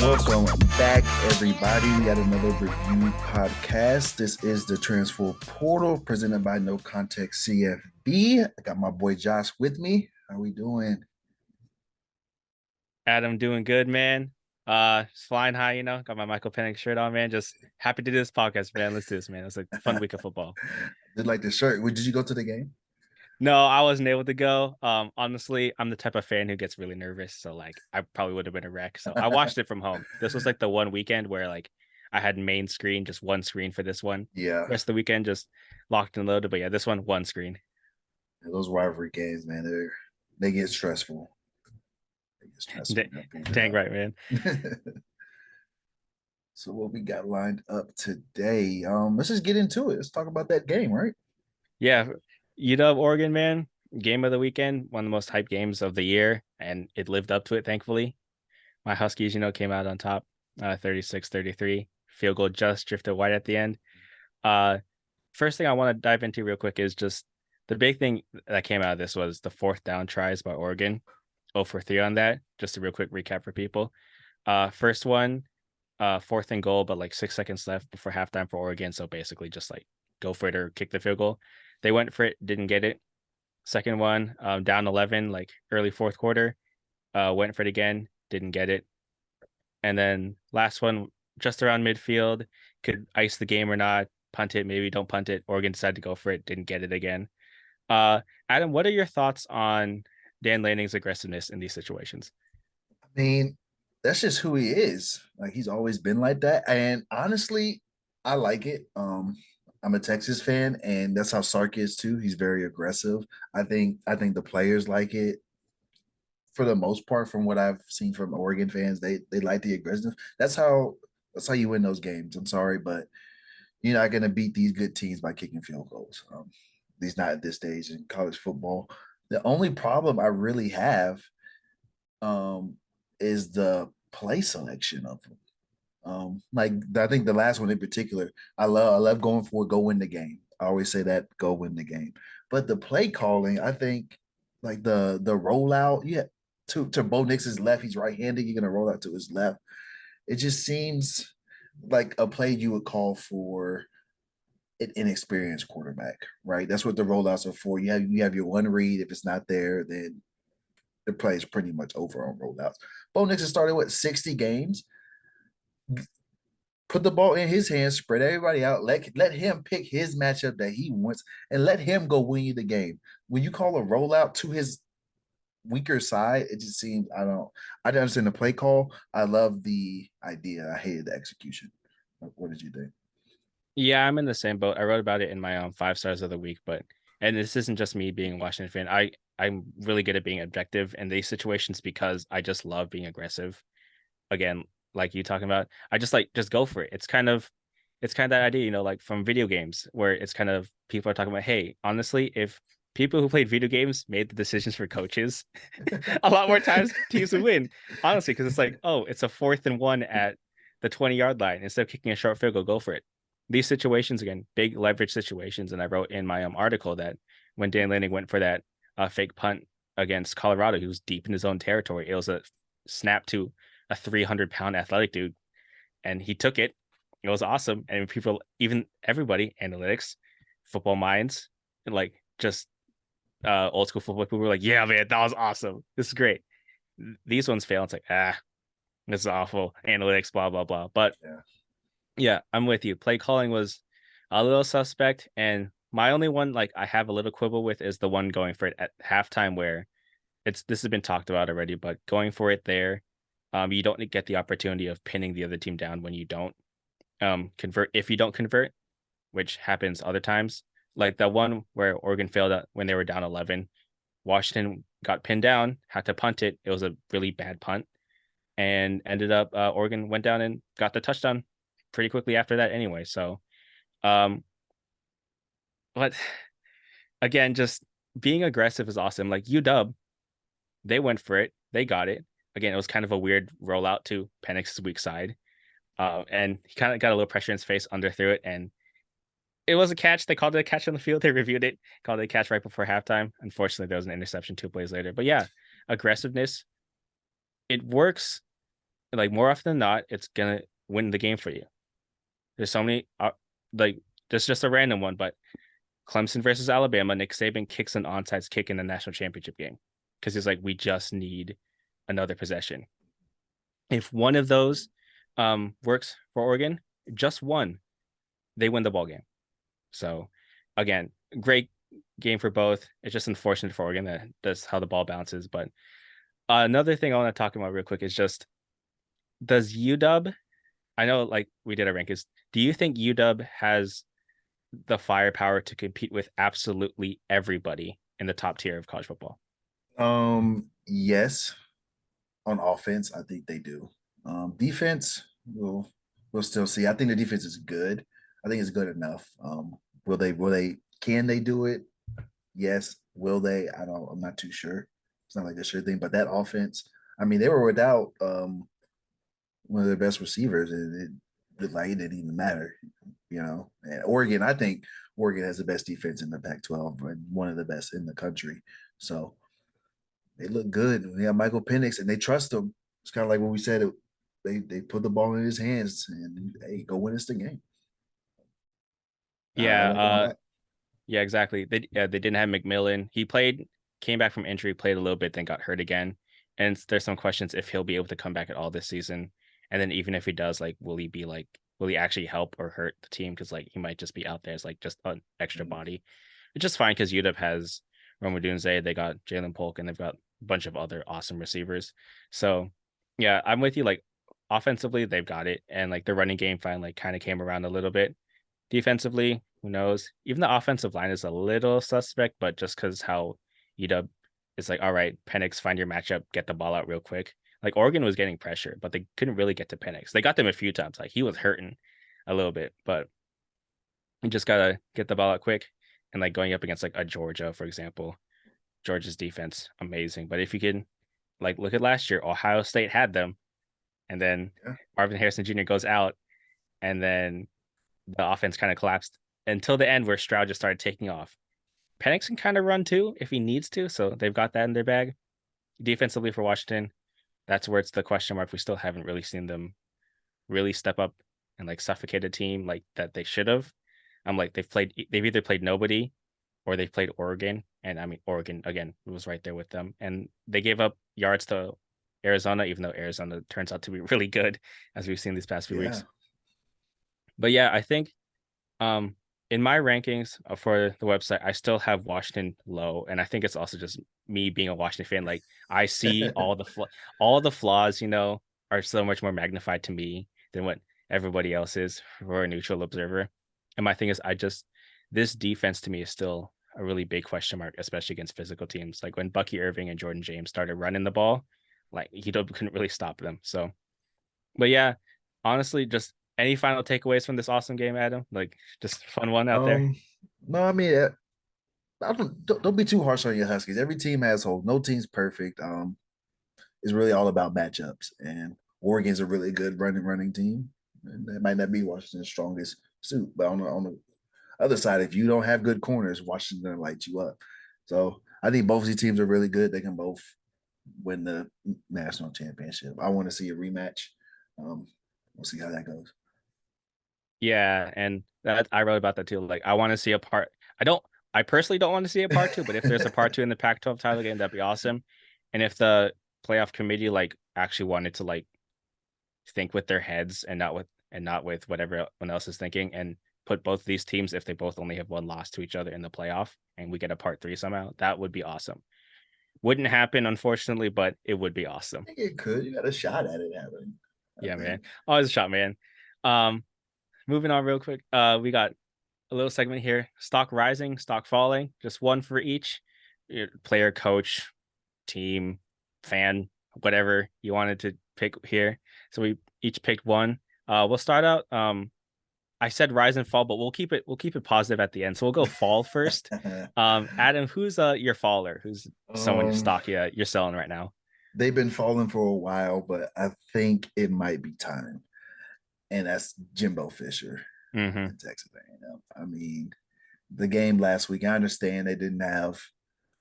Welcome back, everybody. We got another review podcast. This is the Transfer Portal presented by No Context CFB. I got my boy Josh with me. How we doing? Adam, doing good, man. Just flying high, got my Michael Penix shirt on, man. Just happy to do this podcast, man. Let's do this, man. It's a fun week of football. Did like the shirt? Did you go to the game? No, I wasn't able to go. Honestly, I'm the type of fan who gets really nervous, so like I probably would have been a wreck. So I watched it from home. This was like the one weekend where like I had main screen, just one screen for this one. Yeah, Rest of the weekend just locked and loaded. But yeah, this one screen. those rivalry games, man, they get stressful. They get stressful. Dang right, man. So what we got lined up today? Let's just get into it. Let's talk about that game, right? Yeah, UW Oregon, man. Game of the weekend, one of the most hyped games of the year, and it lived up to it, thankfully. My Huskies, came out on top, 36-33. Field goal just drifted wide at the end. Uh, First thing I want to dive into real quick is just the big thing that came out of this was the fourth down tries by Oregon. 0 for 3 on that. Just a real quick recap for people. First one, fourth and goal, but like 6 seconds left before halftime for Oregon. So basically just like go for it or kick the field goal. They went for it, didn't get it. Second one, down 11, like early fourth quarter, went for it again, didn't get it. And then last one, just around midfield, could ice the game or not, punt it, maybe don't punt it. Oregon decided to go for it, didn't get it again. Adam, what are your thoughts on Dan Lanning's aggressiveness in these situations? I mean, that's just who he is. Like he's always been like that. And honestly, I like it. I'm a Texas fan, and that's how Sark is too. He's very aggressive. I think the players like it for the most part. From what I've seen from Oregon fans, they like the aggressiveness. That's how you win those games. I'm sorry, but you're not gonna beat these good teams by kicking field goals. At least not at this stage in college football. The only problem I really have um, is the play selection of them. Like I think the last one in particular, I love going for it, go win the game. I always say that, go win the game. But the play calling, I think, like the rollout, yeah, to Bo Nix's left, he's right-handed. You're gonna roll out to his left. It just seems like a play you would call for an inexperienced quarterback, right? That's what the rollouts are for. You have your one read. If it's not there, then the play is pretty much over on rollouts. Bo Nix has started what 60 games. Put the ball in his hands, spread everybody out. Let him pick his matchup that he wants, and let him go win you the game. When you call a rollout to his weaker side, it just seems I didn't understand the play call. I love the idea. I hated the execution. What did you think? Yeah, I'm in the same boat. I wrote about it in my 5 stars of the week, but and this isn't just me being a Washington fan. I'm really good at being objective in these situations because I just love being aggressive. Again, like you talking about, I just go for it. It's kind of that idea, like from video games where it's kind of people are talking about, hey, honestly, if people who played video games made the decisions for coaches, a lot more times teams would win. Honestly, because it's like, oh, it's a 4th and 1 at the 20-yard line. Instead of kicking a short field goal, go for it. These situations, again, big leverage situations. And I wrote in my article that when Dan Lanning went for that fake punt against Colorado, he was deep in his own territory. It was a snap to a 300-pound athletic dude, and he took it. It was awesome. And people, even everybody, analytics, football minds, and like just old school football people were like, yeah, man, that was awesome. This is great. These ones fail. It's like, this is awful. Analytics, blah, blah, blah. But Yeah. yeah, I'm with you. Play calling was a little suspect. And my only one, like, I have a little quibble with is the one going for it at halftime where this has been talked about already, but going for it there, you don't get the opportunity of pinning the other team down when you don't convert. If you don't convert, which happens other times, like the one where Oregon failed when they were down 11, Washington got pinned down, had to punt it. It was a really bad punt, and ended up Oregon went down and got the touchdown pretty quickly after that anyway. So, um, but again, just being aggressive is awesome. Like UW, they went for it, they got it. Again, it was kind of a weird rollout to Penix's weak side, and he kind of got a little pressure in his face, underthrew it, and it was a catch. They called it a catch on the field. They reviewed it, called it a catch right before halftime. Unfortunately, there was an interception 2 plays later. But yeah, aggressiveness, it works like more often than not, it's gonna win the game for you. There's so many like there's just a random one, but Clemson versus Alabama, Nick Saban kicks an onside kick in the national championship game because he's like, we just need another possession. If one of those works for Oregon, just one, they win the ball game. So again, great game for both. It's just unfortunate for Oregon that that's how the ball bounces. But another thing I want to talk about real quick is just, does UW? I know like we did our rankings. Do you think UW has the firepower to compete with absolutely everybody in the top tier of college football? Yes, on offense, I think they do. Defense, we'll still see. I think the defense is good. I think it's good enough. Will they can they do it? Yes. Will they? I'm not too sure. It's not like a sure thing, but that offense, I mean, they were without one of their best receivers, and it didn't even matter, you know. And Oregon, I think Oregon has the best defense in the Pac-12 and one of the best in the country. So they look good. We have Michael Penix, and they trust him. It's kind of like when we said it. They put the ball in his hands, and hey, go win us the game. I Yeah, like them a lot. yeah, exactly. They didn't have McMillan. He played, came back from injury, played a little bit, then got hurt again. And there's some questions if he'll be able to come back at all this season. And then even if he does, like, will he actually help or hurt the team? Because like he might just be out there as like just an extra Mhm. body. It's just fine because UW has Roma Dunze, they got Jalen Polk, and they've got a bunch of other awesome receivers. So yeah, I'm with you. Like offensively, they've got it, and like the running game finally kind of came around a little bit. Defensively, who knows? Even the offensive line is a little suspect, but just because how UW is like, all right, Penix, find your matchup, get the ball out real quick. Like Oregon was getting pressure, but they couldn't really get to Penix. They got them a few times. Like he was hurting a little bit, but you just gotta get the ball out quick. And like going up against like a Georgia, for example, Georgia's defense, amazing. But if you can like look at last year, Ohio State had them, and then Yeah, Marvin Harrison Jr. goes out, and then the offense kind of collapsed until the end where Stroud just started taking off. Penix can kind of run too if he needs to, so they've got that in their bag. Defensively for Washington, that's where it's the question mark. We still haven't really seen them really step up and like suffocate a team like that they should have. I'm like they've either played nobody or they've played Oregon, and I mean Oregon again was right there with them, and they gave up yards to Arizona, even though Arizona turns out to be really good as we've seen these past few yeah. weeks. But yeah, I think in my rankings for the website, I still have Washington low, and I think it's also just me being a Washington fan. Like I see all the flaws, are so much more magnified to me than what everybody else is for a neutral observer. And my thing is, this defense to me is still a really big question mark, especially against physical teams. Like when Bucky Irving and Jordan James started running the ball, like couldn't really stop them. So but yeah, honestly, just any final takeaways from this awesome game, Adam? Like just fun one out there. um, no, I mean, don't be too harsh on your Huskies. Every team has holes. No team's perfect. It's really all about matchups, and Oregon's a really good running team. And that might not be Washington's strongest suit, but on the other side, if you don't have good corners, Washington lights you up. So I think both of these teams are really good. They can both win the national championship. I want to see a rematch. Um, we'll see how that goes. Yeah, and that I wrote about that too. Like I want to see a part. I don't. I personally don't want to see a part two, but if there's a part two in the Pac-12 title game, that'd be awesome. And if the playoff committee like actually wanted to like think with their heads and not with what everyone else is thinking, and put both of these teams if they both only have one loss to each other in the playoff, and we get a part three somehow, that would be awesome. Wouldn't happen, unfortunately, but it would be awesome. I think it could. You got a shot at it happening. I Yeah, man. think. Always a shot, man. Um, moving on real quick. We got a little segment here. Stock rising, stock falling. Just one for each. Player, coach, team, fan, whatever you wanted to pick here. So we each picked one. We'll start out. I said rise and fall, but we'll keep it positive at the end. So we'll go fall first. Adam, who's your faller? Who's someone um, stock you're selling right now? they've been falling for a while, but I think it might be time, and that's Jimbo Fisher Mm-hmm. in Texas A&M. I mean, the game last week. I understand they didn't have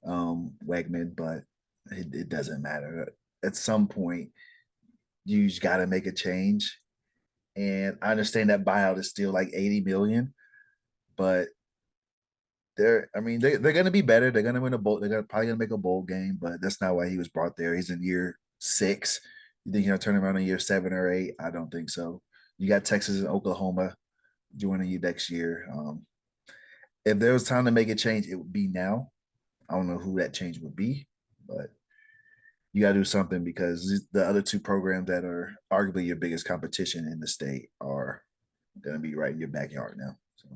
Wegman, but it doesn't matter. At some point, you just got to make a change. And I understand that buyout is still like 80 million, but I mean, they're going to be better. They're going to win a bowl. Probably going to make a bowl game, but that's not why he was brought there. He's in year 6. You think he'll turn around in year 7 or 8? I don't think so. You got Texas and Oklahoma joining you next year. If there was time to make a change, it would be now. I don't know who that change would be, but you got to do something because the other two programs that are arguably your biggest competition in the state are going to be right in your backyard now. So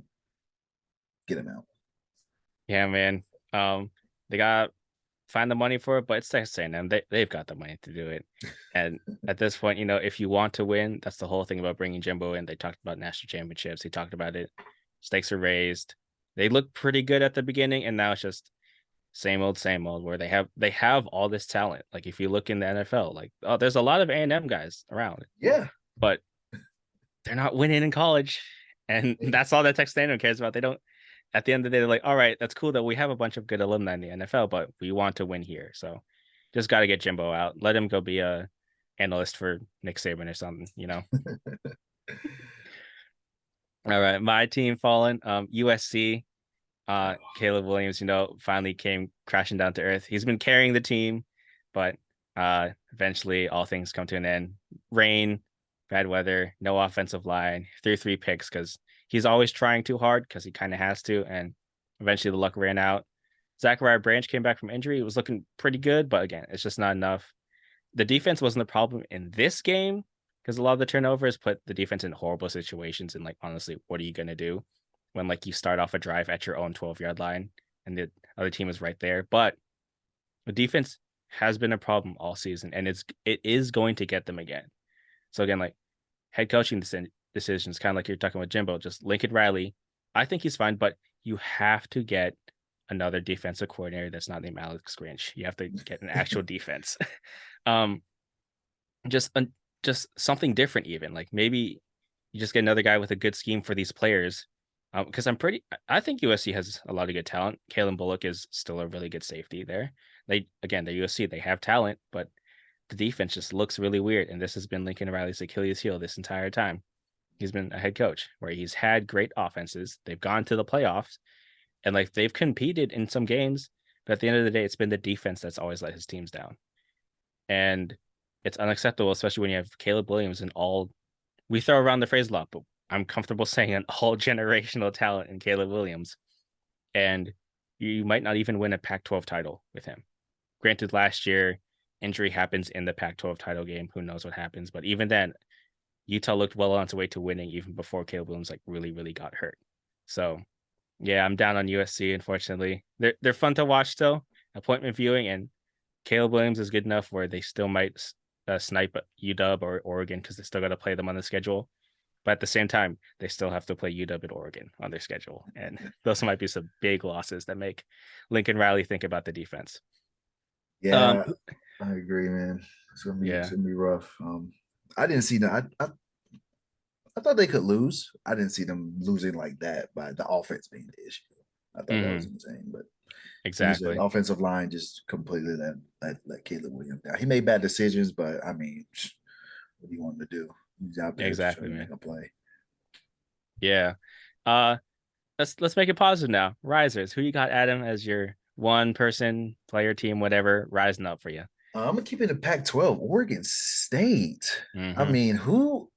get them out. Yeah, man. They got find the money for it, but it's Texas A&M. They've got the money to do it. And at this point, if you want to win, that's the whole thing about bringing Jimbo in. They talked about national championships. He talked about it. Stakes are raised. They look pretty good at the beginning, and now it's just same old. Where they have all this talent. Like if you look in the NFL, like there's a lot of A&M guys around, Yeah. but they're not winning in college, and that's all that Texas A&M cares about. They don't. At the end of the day, they're like, all right, that's cool that we have a bunch of good alumni in the NFL, but we want to win here. So just got to get Jimbo out. Let him go be a analyst for Nick Saban or something. All right, my team fallen. USC. Caleb Williams, finally came crashing down to earth. He's been carrying the team, but eventually all things come to an end. Rain, bad weather, no offensive line, threw 3 picks because he's always trying too hard because he kind of has to, and eventually the luck ran out. Zachariah Branch came back from injury. It was looking pretty good, but again, it's just not enough. The defense wasn't the problem in this game because a lot of the turnovers put the defense in horrible situations. And like, honestly, what are you going to do when like you start off a drive at your own 12-yard line and the other team is right there? But the defense has been a problem all season, and it is going to get them again. So again, like head coaching decisions, kind of like you're talking with Jimbo, just Lincoln Riley. I think he's fine, but you have to get another defensive coordinator that's not named Alex Grinch. You have to get an actual defense. um, just something different, even like maybe you just get another guy with a good scheme for these players. Because I think USC has a lot of good talent. Kalen Bullock is still a really good safety there. They're USC, they have talent, but the defense just looks really weird. And this has been Lincoln Riley's Achilles heel this entire time. He's been a head coach where he's had great offenses. They've gone to the playoffs and like they've competed in some games, but at the end of the day, it's been the defense that's always let his teams down. And it's unacceptable, especially when you have Caleb Williams and all we throw around the phrase a lot, but I'm comfortable saying an all generational talent in Caleb Williams. And you might not even win a Pac 12 title with him. Granted, last year, injury happens in the Pac 12 title game. Who knows what happens? But even then, Utah looked well on its way to winning even before Caleb Williams like really, really got hurt. So yeah, I'm down on USC, unfortunately. They're fun to watch still, appointment viewing, and Caleb Williams is good enough where they still might snipe UW or Oregon because they still got to play them on the schedule. But at the same time, they still have to play UW and Oregon on their schedule. And those might be some big losses that make Lincoln Riley think about the defense. Um, Yeah, I agree, man. It's yeah. gonna be rough. I didn't see that. I thought they could lose. I didn't see them losing like that by the offense being the issue. I thought that was Hmm. insane, but like you said, Exactly. offensive line just completely let Caleb Williams down. He made bad decisions, but I mean, what do you want him to do? He's out there just trying Exactly, to make man. a play. Yeah. Uh let's make it positive now. Risers, who you got, Adam, as your one person player team, whatever, rising up for you? I'm gonna keep it in Pac-12. Oregon State. I Hmm. mean, who?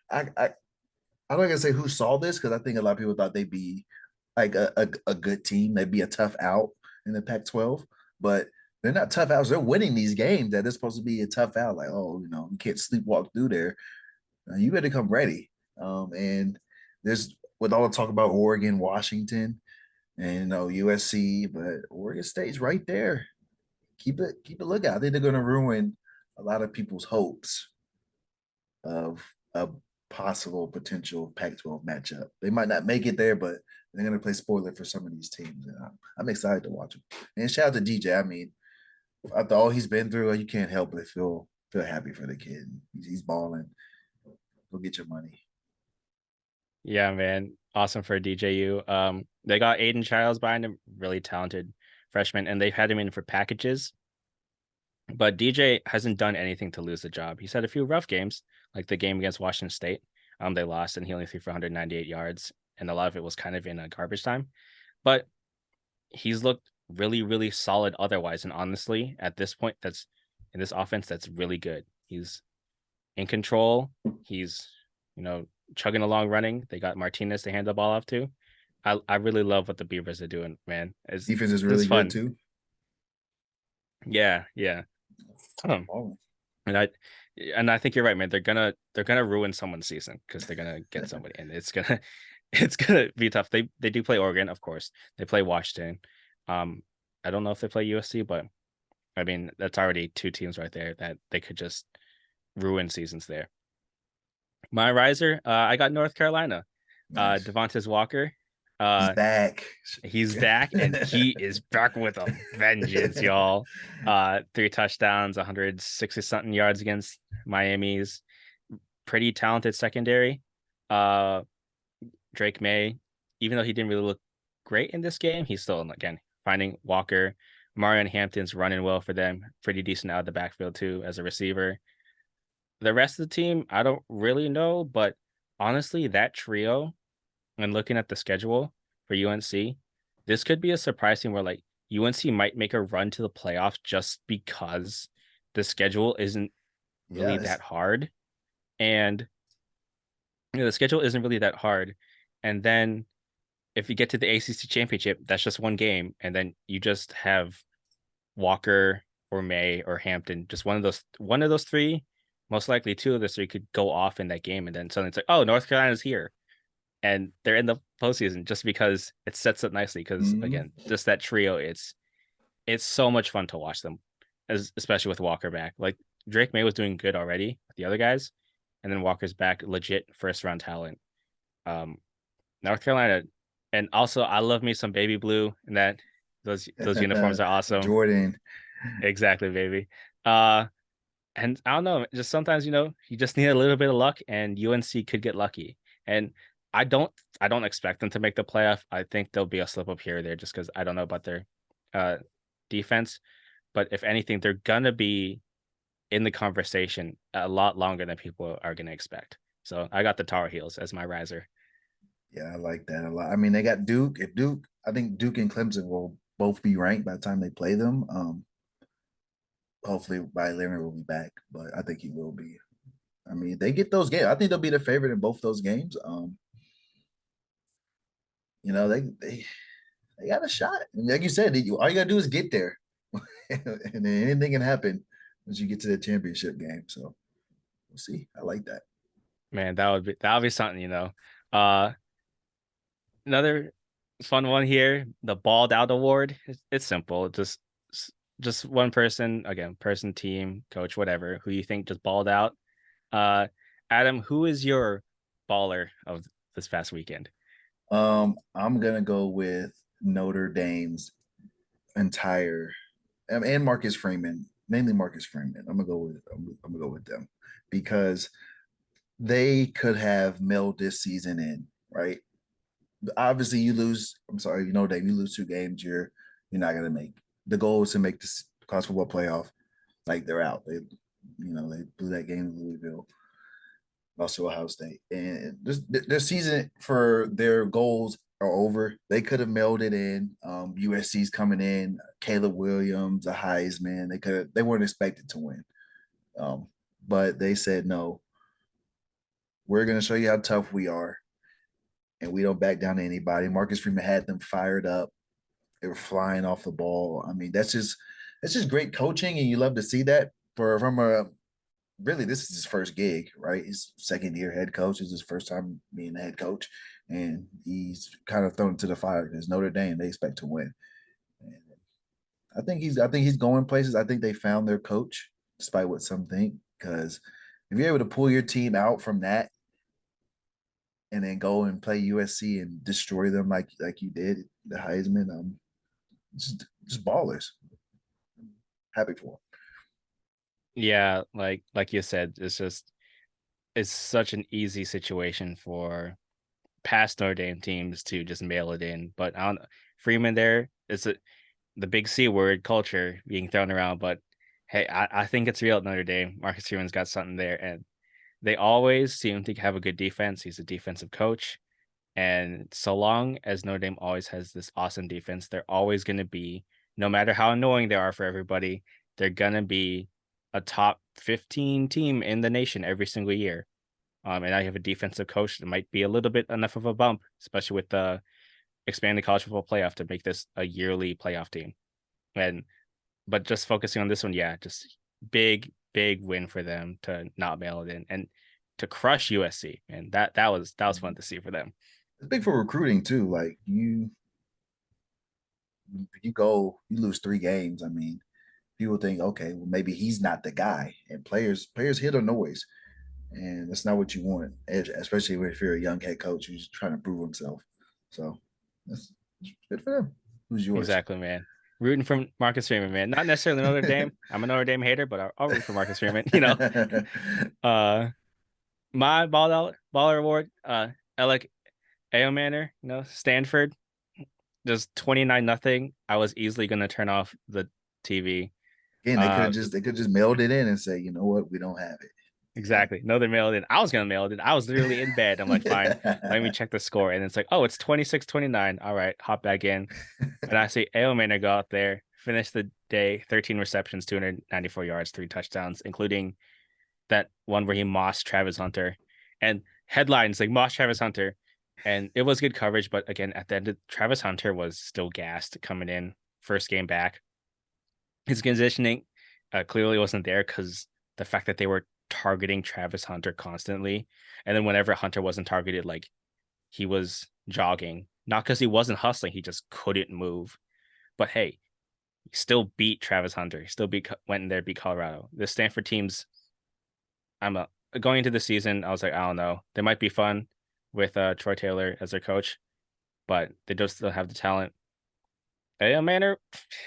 I I'm not gonna say who saw this because I think a lot of people thought they'd be like a good team. They'd be a tough out in the Pac-12, but they're not tough outs. They're winning these games that they're supposed to be a tough out. Like, oh, you can't sleepwalk through there. You better come ready. And there's with all the talk about Oregon, Washington, and USC, but Oregon State's right there. Keep a lookout. I think they're going to ruin a lot of people's hopes of a possible potential Pac-12 matchup. They might not make it there, but they're going to play spoiler for some of these teams. And I'm excited to watch them. And shout out to DJ. I mean, after all he's been through, you can't help but feel happy for the kid. He's balling. Go get your money. Yeah, man. Awesome for DJU. They got Aiden Childs behind him, really talented freshman, and they've had him in for packages. But DJ hasn't done anything to lose the job. He's had a few rough games, like the game against Washington State. They lost and he only threw for 198 yards, and a lot of it was kind of in a garbage time. But he's looked really, really solid otherwise. And honestly, at this point, that's in this offense, that's really good. He's in control. He's, you know, chugging along running. They got Martinez to hand the ball off to. I really love what the Beavers are doing, man. Defense is It's really good fun. too. Yeah, yeah. Um, Oh. and I think you're right, man. They're gonna ruin someone's season because they're gonna get somebody, and it's gonna it's gonna be tough. They do play Oregon, of course. They play Washington. Um, I don't know if they play USC, but I mean that's already two teams right there that they could just ruin seasons there. My riser, I got North Carolina. Nice. Devontae Walker. He's Uh, back. he's back and he is back with a vengeance, y'all. Three touchdowns, 160 something yards against Miami's pretty talented secondary. Uh, Drake May, even though he didn't really look great in this game, he's still again finding Walker. Marion Hampton's running well for them, pretty decent out of the backfield too as a receiver. The rest of the team, I don't really know, but honestly, that trio and looking at the schedule for UNC, this could be a surprising where like UNC might make a run to the playoffs just because the schedule isn't Yeah, really that hard. And the schedule isn't really that hard. And then if you get to the ACC championship, that's just one game. And then you just have Walker or May or Hampton, just one of those three, most likely two of those three could go off in that game. And then suddenly it's like, oh, North Carolina's here and they're in the postseason just because it sets up nicely. Because mm-hmm. again, just that trio, it's so much fun to watch them, especially with Walker back. Like Drake May was doing good already with the other guys, and then Walker's back, legit first round talent. Um, North Carolina, and also I love me some baby blue, and that those uniforms are awesome. Jordan. Exactly, baby. Uh, and I don't know, just sometimes you just need a little bit of luck, and UNC could get lucky. And I don't I don't expect them to make the playoff. I think there'll be a slip up here or there just because I don't know about their uh defense. But if anything, they're gonna be in the conversation a lot longer than people are gonna expect. So I got the Tar Heels as my riser. Yeah, I like that a lot. I mean, they got Duke. If Duke, I think Duke and Clemson will both be ranked by the time they play them. Hopefully, by Leonard will be back, but I think he will be. I mean, they get those games. I think they'll be the favorite in both those games. You know, they got a shot. And like you said, all you gotta do is get there, and then anything can happen once you get to the championship game. So we'll see. I like that. Man, that would be something. Uh Another fun one here, the balled out award. It's simple. Just one person, again, person, team, coach, whatever, who you think just balled out. Uh Adam, who is your baller of this past weekend? I'm gonna go with Notre Dame's entire and Marcus Freeman, mainly Marcus Freeman. I'm gonna go with them because they could have mailed this season in, right? Obviously, you lose. I'm sorry, Dave, you lose two games, you're not gonna make. The goal is to make this college football playoff. Like they're out. They blew that game in Louisville, lost to Ohio State, and this their season for their goals are over. They could have mailed it in. USC's coming in. Caleb Williams, a Heisman. They weren't expected to win, um, but they said no. We're going to show you how tough we are, and we don't back down to anybody. Marcus Freeman had them fired up. They were flying off the ball. I mean, that's just great coaching, and you love to see that from a really, this is his first gig, right? His second year head coach. This is his first time being a head coach, and he's kind of thrown into the fire because Notre Dame, they expect to win. And I think he's going places. I think they found their coach, despite what some think. Because if you're able to pull your team out from that and then go and play USC and destroy them like you did, the Heisman, just ballers. Happy for Yeah, like you said, it's such an easy situation for past Notre Dame teams to just mail it in. But Freeman there, the big C word culture being thrown around, but Hey, I think it's real at Notre Dame. Marcus Freeman's got something there, and they always seem to have a good defense. He's a defensive coach. And so long as Notre Dame always has this awesome defense, they're always going to be, no matter how annoying they are for everybody, they're going to be a top 15 team in the nation every single year. And I have a defensive coach that might be a little bit enough of a bump, especially with the expanded college football playoff to make this a yearly playoff team. And but just focusing on this one, yeah, just big win for them to not mail it in and to crush USC. And that was fun to see for them. It's big for recruiting too. Like you go, you lose 3 games. I mean, people think, okay, well maybe he's not the guy, and players hear the noise, and that's not what you want, especially if you're a young head coach who's trying to prove himself. So that's good for them. Who's yours? Exactly, man. Rooting for Marcus Freeman, man. Not necessarily Notre Dame. I'm a Notre Dame hater, but I'll root for Marcus Freeman. Uh, my baller award, Alec Manor, Stanford, just 29-0. I was easily gonna turn off the TV. Again, Uh, they could just mailed it in and say, you know what, we don't have exactly. No, they mailed it. I was gonna mail it. I was literally in bed. I'm like, fine, let me it. check the score. And it's like, oh, it's 26-29. All right, hop back in. And I see Manor go out there, finish the day, 13 receptions, 294 yards, 3 touchdowns, including that one where he mossed Travis Hunter. And headlines like Moss Travis Hunter. And it was good coverage, but again, at the end, Travis Hunter was still gassed coming in first game back. His conditioning clearly wasn't there because the fact that they were targeting Travis Hunter constantly, and then whenever Hunter wasn't targeted, like he was jogging, not because he wasn't hustling, he just couldn't move. But hey, he still beat Travis Hunter. He still went in there, beat Colorado. The Stanford teams, going into the season, I was like, I don't know, they might be fun with Troy Taylor as their coach, but they just still have the talent. Manor,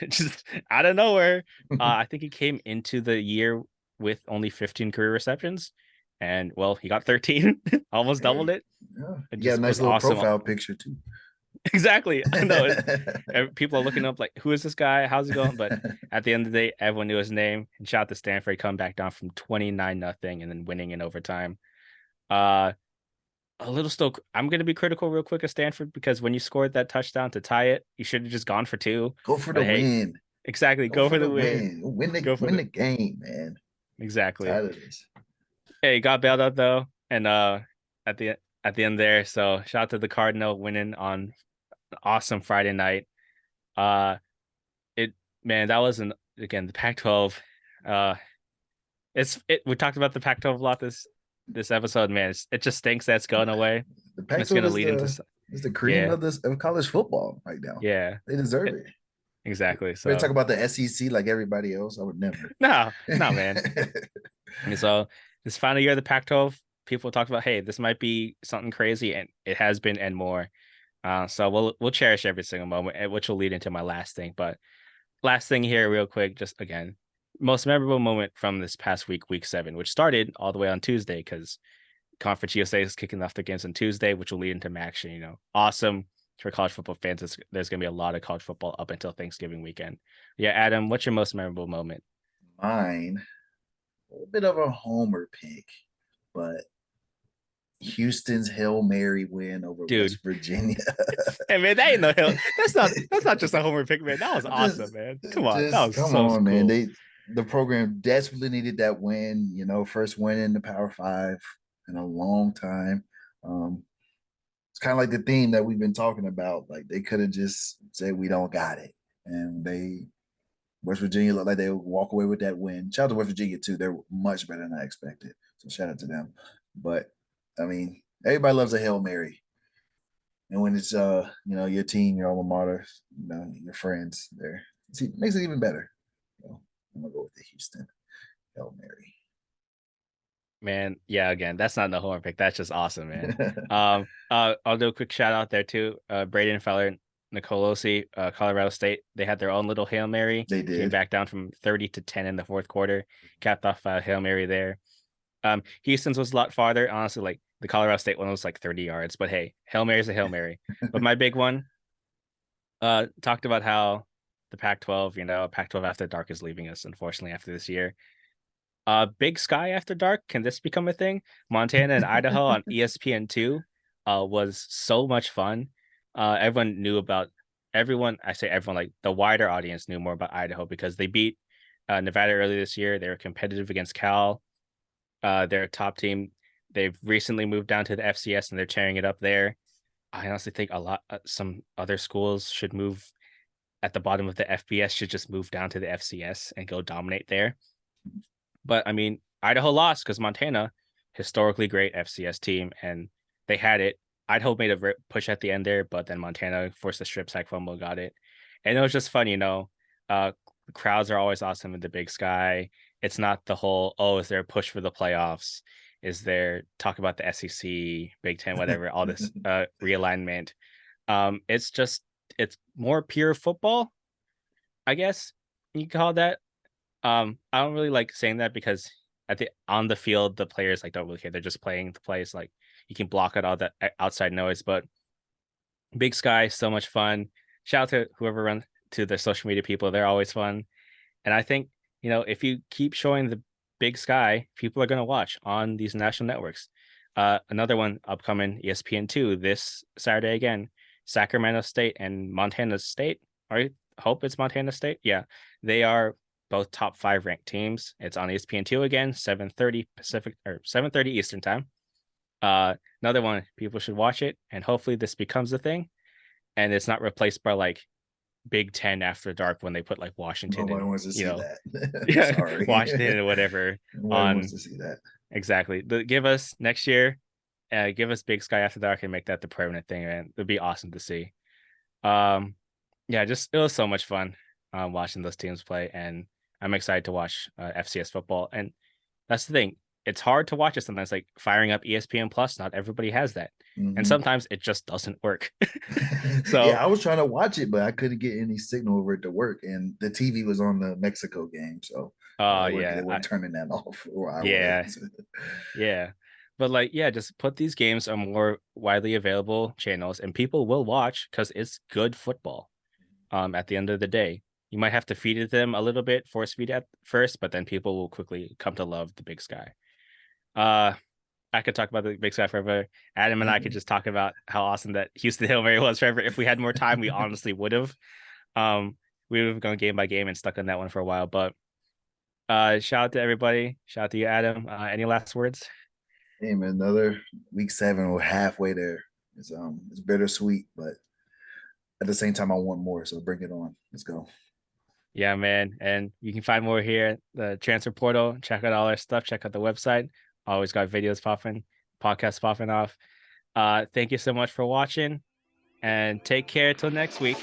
just out of nowhere. I think he came into the year with only 15 career receptions, and well, he got 13, almost doubled Hey, it. yeah, It you got a just nice was little awesome. profile picture too. Exactly. I know people are looking up like, who is this guy? How's it going? But at the end of the day, everyone knew his name. And shout out to Stanford, come back down from 29-0 and then winning in overtime. Uh, a little still, I'm going to be critical real quick of Stanford because when you scored that touchdown to tie it, you should have just gone for two. Go for the But hey, win. exactly, Go go for for the the win. win. Go for Win the the game, man. exactly. Tired of this. Hey, got bailed out though, and at the at the end there. So shout out to the Cardinal winning on an awesome Friday night. Uh, it man, that was an again the Pac-12. Uh, we talked about the Pac-12 a lot this episode. Man, it just stinks that's going away. The It's Pac-12 gonna lead into is the cream yeah, of this of college football right now. yeah, They deserve it, it. exactly. We're gonna talk So about the SEC like everybody else. I would never. no, man. And so this final year of the Pac-12, people talk about, hey, this might be something crazy, and it has been and more. So we'll cherish every single moment, which will lead into my last thing. But last thing here, real quick, just again, most memorable moment from this past week, week 7, which started all the way on Tuesday because Conference USA is kicking off the games on Tuesday, which will lead into action. Awesome for college football fans. There's going to be a lot of college football up until Thanksgiving weekend. Yeah, Adam, what's your most memorable moment? Mine, a little bit of a homer pick, but Houston's Hail Mary win over Dude, West Virginia. hey man, that ain't no hill. That's not just a homer pick, man. That was awesome, man. Come on, that just was come so on, man. cool. The program desperately needed that win. First win in the Power Five in a long time. Um, it's kind of like the theme that we've been talking about. Like they could have just said we don't got it, and West Virginia looked like they would walk away with that win. Shout out to West Virginia too. They're much better than I expected. So shout out to them. But I mean, everybody loves a Hail Mary. And when it's your team, your alma mater, your friends there, it makes it even better. So I'm gonna go with the Houston Hail Mary. Man, yeah, again, that's not the homer pick. That's just awesome, man. I'll do a quick shout out there too. Braden Feller, Nicolosi, Colorado State. They had their own little Hail Mary. They Came did. back down from 30-10 in the fourth quarter. Capped off Hail Mary there. Houston's was a lot farther. Honestly, like the Colorado State one was like 30 yards. But hey, Hail Mary's a Hail Mary. But my big one, talked about how the Pac-12. Pac-12 After Dark is leaving us, unfortunately, after this year. Big Sky After Dark, can this become a thing? Montana and Idaho on ESPN2 was so much fun. Everyone knew about everyone. I say everyone, like the wider audience knew more about Idaho because they beat Nevada earlier this year. They were competitive against Cal. They're a top team. They've recently moved down to the FCS and they're tearing it up there. I honestly think a lot some other schools should move at the bottom of the FBS should just move down to the FCS and go dominate there. But I mean, Idaho lost because Montana, historically great FCS team, and they had it. Idaho made a push at the end there, but then Montana forced a strip sack fumble, got it, and it was just fun. Crowds are always awesome in the Big Sky. It's not the whole is there a push for the playoffs? Is there talk about the SEC, Big Ten, whatever, all this realignment? It's more pure football, I guess you call that. I don't really like saying that because on the field, the players like don't really care. They're just playing the plays. Like you can block out all that outside noise. But Big Sky, so much fun. Shout out to whoever run to the social media people. They're always fun. And I think, if you keep showing the Big Sky, people are going to watch on these national networks. Another one upcoming ESPN2 this Saturday again, Sacramento State and Montana State. I hope it's Montana State. Yeah, they are both top 5 ranked teams. It's on ESPN2 again, 7:30 Pacific or 7:30 Eastern time. Another one, people should watch it, and hopefully this becomes a thing, and it's not replaced by like Big Ten After Dark when they put like Washington Nobody and wants to see that. yeah, Sorry. Washington and whatever Nobody wants on to see that. exactly. Give us next year, give us Big Sky After Dark and make that the permanent thing, and it'd be awesome to see. Um, yeah, just it was so much fun watching those teams play, and I'm excited to watch FCS football. And that's the thing; it's hard to watch it sometimes. Like firing up ESPN Plus, not everybody has that, and Hmm. sometimes it just doesn't work. So, Yeah, I was trying to watch it, but I couldn't get any signal over it to work, and the TV was on the Mexico game, so yeah, they weren't turning that off where I yeah, was. yeah. But like, yeah, just put these games on more widely available channels, and people will watch because it's good football. At the end of the day. You might have to feed it them a little bit, force feed at first, but then people will quickly come to love the Big Sky. Uh, I could talk about the Big Sky forever. Adam and I could just talk about how awesome that Houston Hail Mary was forever. If we had more time, we honestly would have. Um, we would have gone game by game and stuck on that one for a while. But shout out to everybody. Shout out to you, Adam. Any last words? Hey man, another week 7. We're halfway there. It's bittersweet, but at the same time, I want more. So bring it on. Let's go. Yeah, man. And you can find more here, the transfer portal. Check out all our stuff. Check out the website. Always got videos popping, podcasts popping off. Thank you so much for watching and take care till next week.